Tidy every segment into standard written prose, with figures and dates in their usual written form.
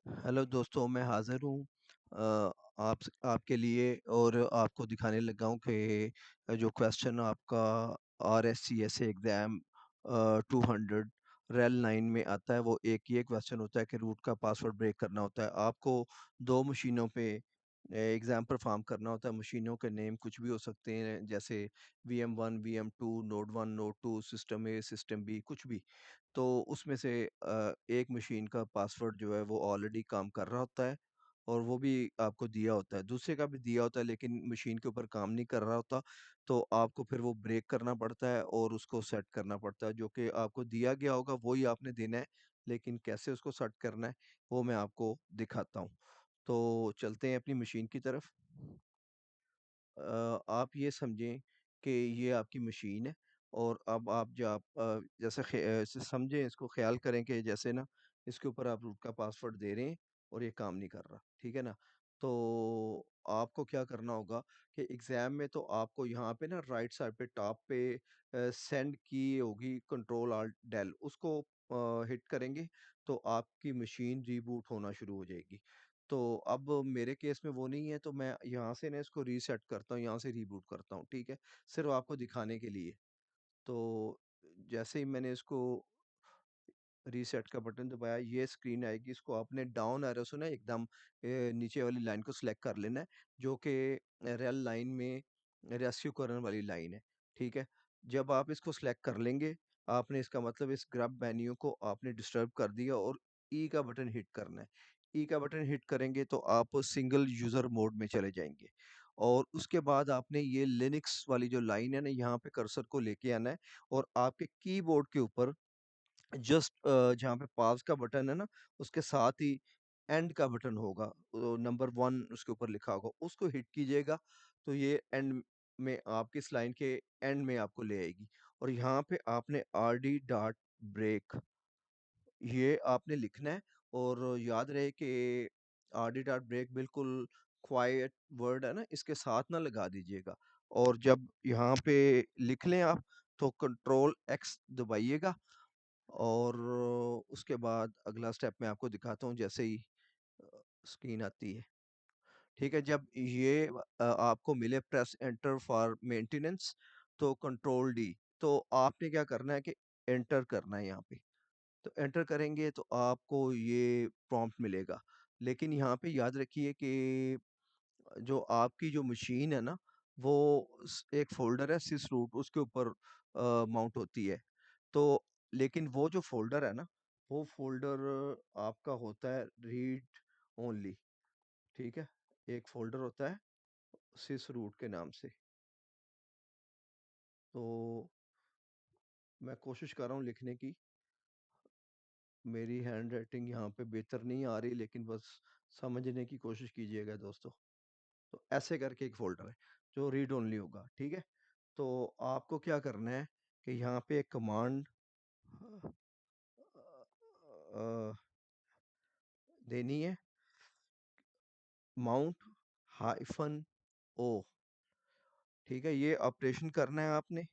Hello दोस्तों, मैं हाज़िर हूँ आपके लिए और आपको दिखाने लगा हूँ कि जो क्वेश्चन आपका आरएससीएस एग्ज़ाम 200 रेल 9 में आता है, वो एक ये क्वेश्चन होता है कि रूट का पासवर्ड ब्रेक करना होता है। आपको 2 मशीनों पे एग्ज़ाम परफ़ॉर्म करना होता है। मशीनों के नेम कुछ भी हो सकते हैं, जैसे वीएम1, वीएम2, नोड 1, नोड 2, सिस्टम ए, सिस्टम बी, कुछ भी। तो उसमें से एक मशीन का पासवर्ड जो है वो ऑलरेडी काम कर रहा होता है और वो भी आपको दिया होता है। दूसरे का भी दिया होता है लेकिन मशीन के ऊपर काम नहीं कर रहा होता, तो आपको फिर वो ब्रेक करना पड़ता है और उसको सेट करना पड़ता है। जो कि आपको दिया गया होगा वही आपने देना है, लेकिन कैसे उसको सेट करना है वो मैं आपको दिखाता हूँ। तो चलते हैं अपनी मशीन की तरफ। आप ये समझें कि ये आपकी मशीन है और अब आप जैसे समझें, इसको ख्याल करें कि जैसे ना इसके ऊपर आप रूट का पासवर्ड दे रहे हैं और ये काम नहीं कर रहा, ठीक है ना? तो आपको क्या करना होगा कि एग्ज़ाम में तो आपको यहाँ पे ना राइट साइड पे टॉप पे सेंड की होगी, कंट्रोल आल्ट डेल, उसको हिट करेंगे तो आपकी मशीन रीबूट होना शुरू हो जाएगी। तो अब मेरे केस में वो नहीं है, तो मैं यहाँ से ना इसको रीसेट करता हूँ, यहाँ से रीबूट करता हूँ, ठीक है? सिर्फ़ आपको दिखाने के लिए। तो जैसे ही मैंने इसको रीसेट का बटन दबाया, ये स्क्रीन आएगी। इसको आपने डाउन एरो से ना एकदम नीचे वाली लाइन को सिलेक्ट कर लेना है, जो कि रेल लाइन में रेस्क्यू करने वाली लाइन है, ठीक है? जब आप इसको सिलेक्ट कर लेंगे, आपने इसका मतलब इस ग्रब मेन्यू को आपने डिस्टर्ब कर दिया और ई का बटन हिट करना है। ई का बटन हिट करेंगे तो आप सिंगल यूज़र मोड में चले जाएँगे और उसके बाद आपने ये लिनक्स वाली जो लाइन है ना, यहाँ पे कर्सर को लेके आना है और आपके कीबोर्ड के ऊपर जस्ट जहाँ पे पॉज़ का बटन है ना, उसके साथ ही एंड का बटन होगा, नंबर 1 उसके ऊपर लिखा होगा, उसको हिट कीजिएगा, तो ये एंड में आपकी इस लाइन के एंड में आपको ले आएगी और यहाँ पे आपने आरडी डॉट ब्रेक ये आपने लिखना है और याद रहे कि आरडी डॉट ब्रेक बिल्कुल क्वाइट वर्ड है ना, इसके साथ ना लगा दीजिएगा और जब यहाँ पे लिख लें आप, तो कंट्रोल एक्स दबाइएगा और उसके बाद अगला स्टेप मैं आपको दिखाता हूँ जैसे ही स्क्रीन आती है, ठीक है? जब ये आपको मिले प्रेस एंटर फॉर मेंटेनेंस, तो कंट्रोल डी, तो आपने क्या करना है कि एंटर करना है यहाँ पे। तो एंटर करेंगे तो आपको ये प्रॉम्प्ट मिलेगा, लेकिन यहाँ पे याद रखिए कि जो आपकी जो मशीन है ना, वो एक फोल्डर है सिस रूट, उसके ऊपर माउंट होती है। तो लेकिन वो जो फोल्डर है ना, वो फोल्डर आपका होता है रीड ओनली, ठीक है? एक फोल्डर होता है सिस रूट के नाम से। तो मैं कोशिश कर रहा हूँ लिखने की, मेरी हैंड राइटिंग यहाँ पे बेहतर नहीं आ रही, लेकिन बस समझने की कोशिश कीजिएगा दोस्तों। तो ऐसे करके एक फ़ोल्डर है, जो रीड ओनली होगा, ठीक है? तो आपको क्या करना है कि यहाँ पे एक कमांड अ, देनी है, माउंट हाइफ़न ओ, ठीक है? ये ऑपरेशन करना है आपने,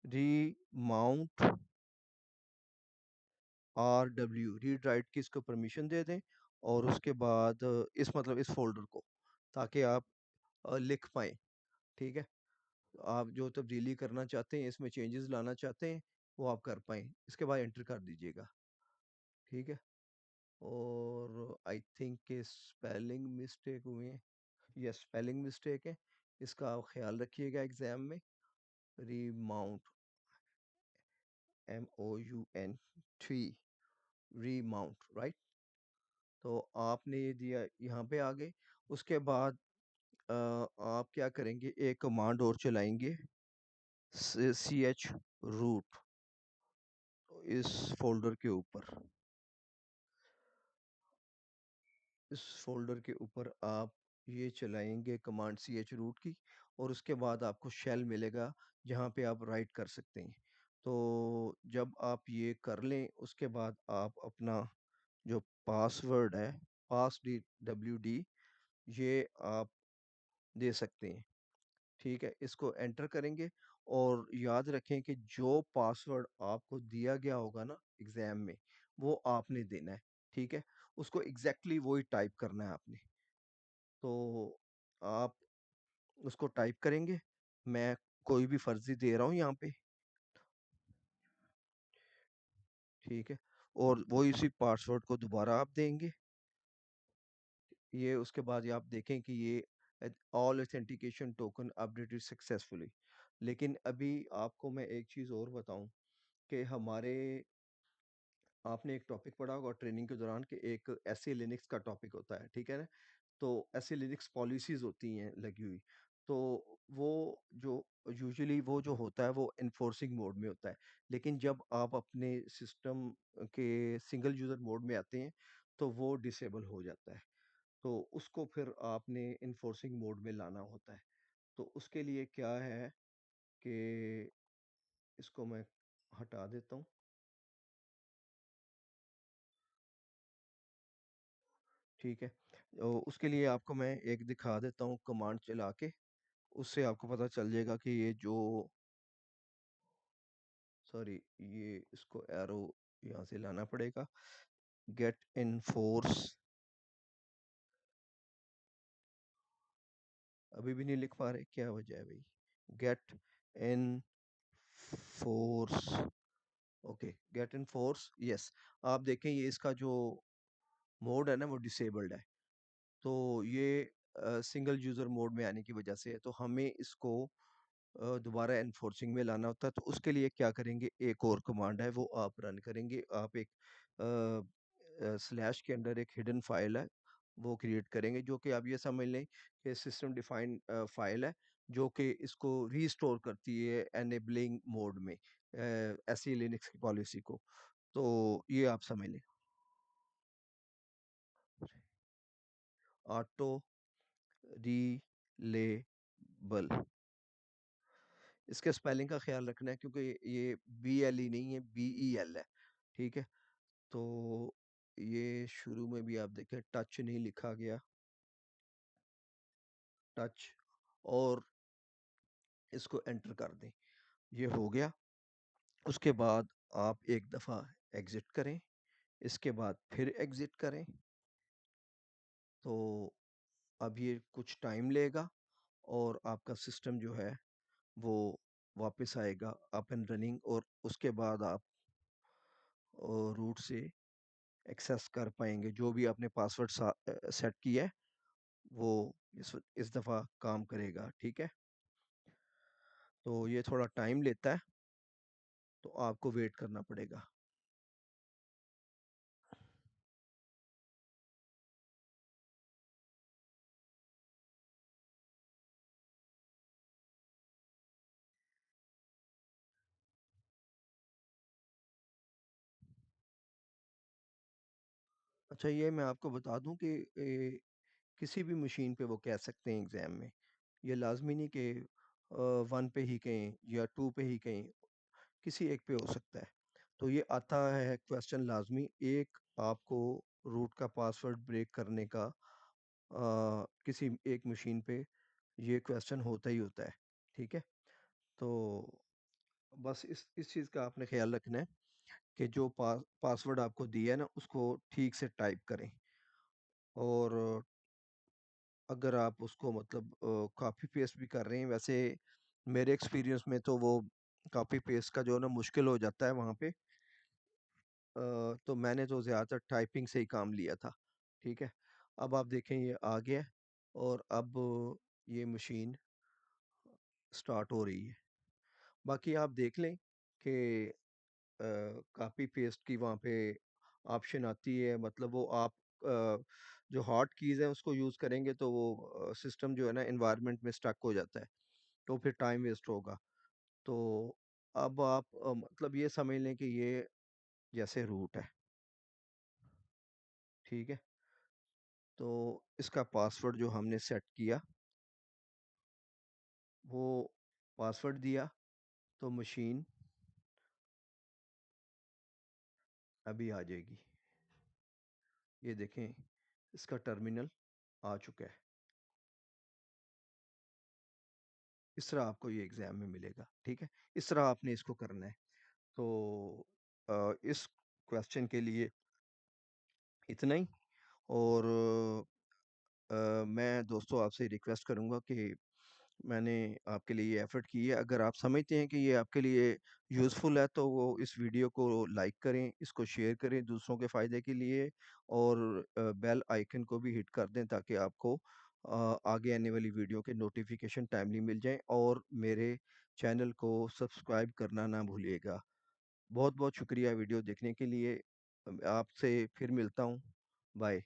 रीमाउंट RW, रीड राइट की इसको परमिशन दे दें और उसके बाद इस मतलब इस फ़ोल्डर को, ताकि आप लिख पाएँ, ठीक है? आप जो तब्दीली करना चाहते हैं, इसमें चेंजेस लाना चाहते हैं, वो आप कर पाएँ। इसके बाद एंटर कर दीजिएगा, ठीक है? और आई थिंक कि स्पेलिंग मिस्टेक हुए हैं। यस, स्पेलिंग मिस्टेक है, इसका आप ख़्याल रखिएगा एग्ज़ाम में। Remount, MOUNT, remount, right? तो आपने ये दिया, यहाँ पे आ गए। उसके बाद आप क्या करेंगे, एक कमांड और चलाएँगे, ch रूट इस फ़ोल्डर के ऊपर। इस फ़ोल्डर के ऊपर आप ये चलाएँगे कमांड chroot की और उसके बाद आपको शेल मिलेगा, जहाँ पे आप राइट कर सकते हैं। तो जब आप ये कर लें, उसके बाद आप अपना जो पासवर्ड है, पास डी WD, ये आप दे सकते हैं, ठीक है? इसको एंटर करेंगे और याद रखें कि जो पासवर्ड आपको दिया गया होगा ना एग्ज़ाम में, वो आपने देना है, ठीक है? उसको एग्ज़ैक्टली वही टाइप करना है आपने। तो आप उसको टाइप करेंगे, मैं कोई भी फ़र्ज़ी दे रहा हूँ यहाँ पे, ठीक है? और वही उसी पासवर्ड को दोबारा आप देंगे। ये उसके बाद ये आप देखें कि ये all authentication token updated successfully. लेकिन अभी आपको मैं एक चीज़ और बताऊँ कि हमारे आपने एक टॉपिक पढ़ा होगा ट्रेनिंग के दौरान कि एक एसए लिनक्स का टॉपिक होता है, ठीक है ना? तो एसए लिनक्स पॉलिसीज़ होती हैं लगी हुई। तो वो जो यूजुअली वो जो होता है वो एनफोर्सिंग मोड में होता है। लेकिन जब आप अपने सिस्टम के सिंगल यूज़र मोड में आते हैं, तो वो डिसेबल हो जाता है। तो उसको फिर आपने एनफोर्सिंग मोड में लाना होता है। तो उसके लिए क्या है कि इसको मैं हटा देता हूँ, ठीक है? उसके लिए आपको मैं एक दिखा देता हूँ कमांड चला के, उससे आपको पता चल जाएगा कि ये जो सॉरी ये इसको एरो यहाँ से लाना पड़ेगा। गेट इनफोर्स अभी भी नहीं लिख पा रहे, क्या वजह है भाई? Get in force, okay, get in force, yes. आप देखें ये इसका जो मोड है ना वो डिसेबल्ड है। तो ये सिंगल यूज़र मोड में आने की वजह से है, तो हमें इसको दोबारा एनफोर्सिंग में लाना होता है। तो उसके लिए क्या करेंगे, एक और कमांड है वो आप रन करेंगे। आप एक स्लैश के अंदर एक हिडन फाइल है वो क्रिएट करेंगे, जो कि आप ये समझ लें कि सिस्टम डिफाइंड फाइल है, जो कि इसको रीस्टोर करती है एनेबलिंग मोड में ऐसी लिनक्स की पॉलिसी को। तो ये आप समझ लें, ऑटो रीलेबल। इसके स्पेलिंग का ख्याल रखना है क्योंकि ये BLE नहीं है, BEL है, ठीक है? तो ये शुरू में भी आप देखें टच नहीं लिखा गया, टच, और इसको एंटर कर दें। ये हो गया। उसके बाद आप एक दफ़ा एग्ज़िट करें, इसके बाद फिर एग्ज़िट करें। तो अब ये कुछ टाइम लेगा और आपका सिस्टम जो है वो वापस आएगा अप एंड रनिंग, और उसके बाद आप रूट से एक्सेस कर पाएंगे जो भी आपने पासवर्ड सेट किया है, वो इस दफ़ा काम करेगा, ठीक है? तो ये थोड़ा टाइम लेता है, तो आपको वेट करना पड़ेगा। अच्छा, ये मैं आपको बता दूं कि किसी भी मशीन पे वो कह सकते हैं एग्ज़ाम में। ये लाजमी नहीं कि 1 पे ही कहें या 2 पे ही कहें, किसी एक पे हो सकता है। तो ये आता है क्वेश्चन लाजमी, एक आपको रूट का पासवर्ड ब्रेक करने का किसी एक मशीन पे ये क्वेश्चन होता ही होता है, ठीक है? तो बस इस चीज़ का आपने ख्याल रखना है कि जो पासवर्ड आपको दिया है ना उसको ठीक से टाइप करें। और अगर आप उसको मतलब कॉपी पेस्ट भी कर रहे हैं, वैसे मेरे एक्सपीरियंस में तो वो कॉपी पेस्ट का जो है ना मुश्किल हो जाता है वहाँ पे। तो मैंने तो ज़्यादातर टाइपिंग से ही काम लिया था, ठीक है? अब आप देखें ये आ गया है, और अब ये मशीन स्टार्ट हो रही है। बाकी आप देख लें कि कॉपी पेस्ट की वहाँ पे ऑप्शन आती है, मतलब वो आप जो हॉट कीज़ है उसको यूज़ करेंगे तो वो सिस्टम जो है ना एनवायरनमेंट में स्टक हो जाता है, तो फिर टाइम वेस्ट होगा। तो अब आप मतलब ये समझ लें कि ये जैसे रूट है, ठीक है? तो इसका पासवर्ड जो हमने सेट किया वो पासवर्ड दिया, तो मशीन अभी आ जाएगी। ये देखें, इसका टर्मिनल आ चुका है। इस तरह आपको ये एग्ज़ाम में मिलेगा, ठीक है? इस तरह आपने इसको करना है। तो इस क्वेश्चन के लिए इतना ही। और मैं दोस्तों आपसे रिक्वेस्ट करूँगा कि मैंने आपके लिए ये एफ़र्ट की है। अगर आप समझते हैं कि ये आपके लिए यूज़फुल है तो वो इस वीडियो को लाइक करें, इसको शेयर करें दूसरों के फ़ायदे के लिए, और बेल आइकन को भी हिट कर दें ताकि आपको आगे आने वाली वीडियो के नोटिफ़िकेशन टाइमली मिल जाएँ, और मेरे चैनल को सब्सक्राइब करना ना भूलिएगा। बहुत-बहुत शुक्रिया वीडियो देखने के लिए। आपसे फिर मिलता हूँ। बाय।